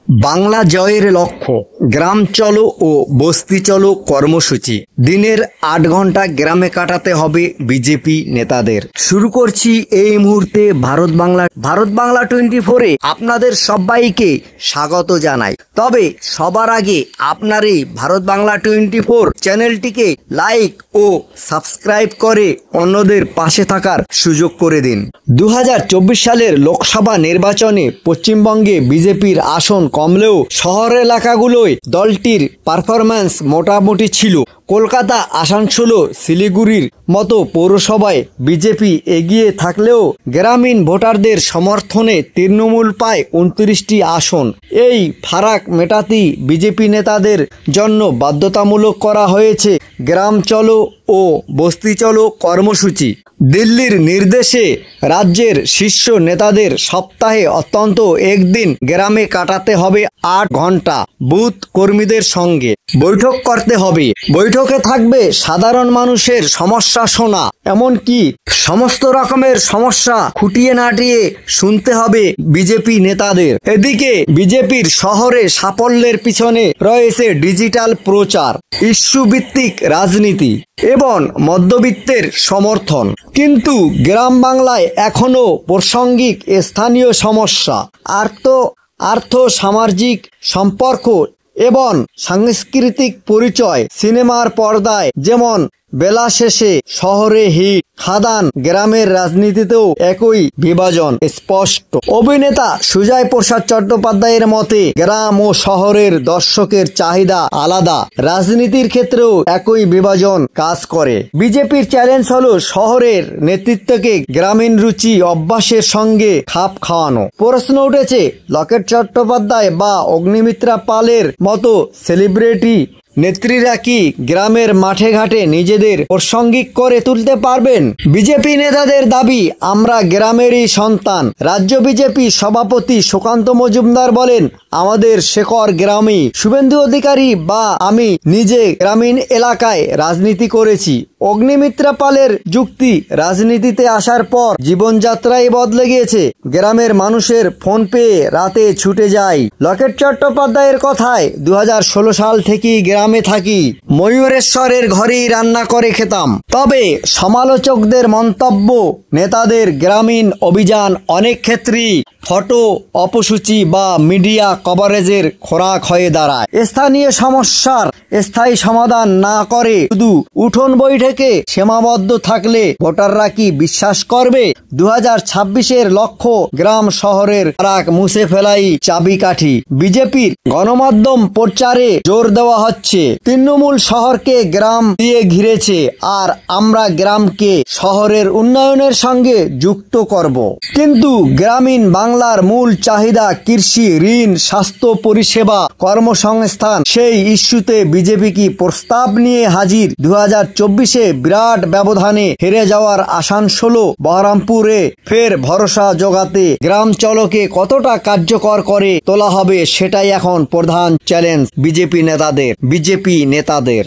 বাংলা জয়ের লক্ষ্য গ্রাম চলো ও বস্তি চলো কর্মসূচি। দিনের ৮ ঘন্টা গ্রামে কাটাতে হবে বিজেপি নেতাদের। শুরু করছি এই মুহূর্তে ভারত বাংলা 24-এ আপনাদের সবাইকে স্বাগত জানাই। তবে সবার আগে আপনার এই ভারত বাংলা 24 চ্যানেলটিকে লাইক ও সাবস্ক্রাইব করে অন্যদের পাশে থাকার সুযোগ করে দিন। 2024 সালের লোকসভা নির্বাচনে পশ্চিমবঙ্গে বিজেপির আসন কমলেও শহর এলাকাগুলোয় দলটির পারফরম্যান্স মোটামুটি ছিল। কলকাতা, আসানসোল, শিলিগুড়ির মতো পৌরসভায় বিজেপি এগিয়ে থাকলেও গ্রামীণ ভোটারদের সমর্থনে তৃণমূল পায় 29টি আসন। এই ফারাক মেটাতেই বিজেপি নেতাদের জন্য বাধ্যতামূলক করা হয়েছে গ্রাম চলো ও বস্তি চলো কর্মসূচি। দিল্লির নির্দেশে রাজ্যের শীর্ষ নেতাদের সপ্তাহে অন্তত একদিন গ্রামে কাটাতে হবে ৮ ঘন্টা। বুথ কর্মীদের সঙ্গে বৈঠক করতে হবে। বৈঠকে থাকবে সাধারণ মানুষের সমস্যা শোনা, এমনকি সমস্ত রকমের সমস্যা খুঁটিয়ে নাটিয়ে শুনতে হবে বিজেপি নেতাদের। এদিকে বিজেপির শহরে সাফল্যের পিছনে রয়েছে ডিজিটাল প্রচার, ইস্যু ভিত্তিক রাজনীতি এবং মধ্যবিত্তের সমর্থন। কিন্তু গ্রাম বাংলায় এখনো প্রাসঙ্গিক স্থানীয় সমস্যা, আর্থ সামাজিক সম্পর্ক এবং সাংস্কৃতিক পরিচয় সিনেমার পর্দায় যেমন বেলা শেষে শহরে হিট, খাদান গ্রামের রাজনীতিতেও একই বিভাজন স্পষ্ট। অভিনেতা সুজয় প্রসাদ চট্টোপাধ্যায়ের মতে গ্রাম ও শহরের দর্শকের চাহিদা আলাদা, রাজনীতির ক্ষেত্রেও একই বিভাজন কাজ করে। বিজেপির চ্যালেঞ্জ হলো শহরের নেতৃত্বকে গ্রামীণ রুচি অভ্যাসের সঙ্গে খাপ খাওয়ানো। প্রশ্ন উঠেছে, লকেট চট্টোপাধ্যায় বা অগ্নিমিত্রা পালের মতো সেলিব্রিটি নেত্রীরা কি গ্রামের মাঠে ঘাটে নিজেদের প্রাসঙ্গিক করে তুলতে পারবেন? বিজেপি নেতাদের দাবি, আমরা গ্রামেরই সন্তান। রাজ্য বিজেপি সভাপতি সুকান্ত মজুমদার বলেন, আমাদের শেকড় গ্রামে। শুভেন্দু অধিকারী বা আমি নিজে গ্রামীণ এলাকায় রাজনীতি করেছি। অগ্নিমিত্রা পালের যুক্তি, রাজনীতিতে আসার পর জীবনযাত্রাই বদলে গিয়েছে। গ্রামের মানুষের ফোন পেয়ে রাতে ছুটে যায়। লকেট চট্টোপাধ্যায়ের কথায় 2016 সাল থেকেই গ্রামে থাকি, ময়ূরেশ্বরের ঘরেই রান্না করে খেতাম। তবে সমালোচকদের মন্তব্য, নেতাদের গ্রামীণ অভিযান অনেক ক্ষেত্রেই ফটো অপসূচি বা মিডিয়া কভারেজের খোরাক হয়ে দাঁড়ায়। স্থানীয় সমস্যার স্থায়ী সমাধান না করে শুধু উঠোন বৈঠকে সীমাবদ্ধ থাকলে ভোটাররা কি বিশ্বাস করবে? 2026-এর লক্ষ্য গ্রাম শহরের ফারাক মুছে ফেলাই চাবিকাঠি। বিজেপির গণমাধ্যম প্রচারে জোর দেওয়া হচ্ছে, তৃণমূল শহরকে গ্রাম দিয়ে ঘিরেছে আর আমরা গ্রামকে শহরের উন্নয়নের সঙ্গে যুক্ত করব। কিন্তু গ্রামীণ বাংলার মূল চাহিদা কৃষি, ঋণ, স্বাস্থ্য পরিষেবা, কর্মসংস্থান, সেই ইস্যুতে বিজেপি কি প্রস্তাব নিয়ে হাজির? 2024-এ বিরাট ব্যবধানে হেরে যাওয়ার আসানসোল, বহরমপুরে ফের ভরসা জোগাতে গ্রাম চলোকে কতটা কার্যকর করে তোলা হবে, সেটাই এখন প্রধান চ্যালেঞ্জ বিজেপি নেতাদের।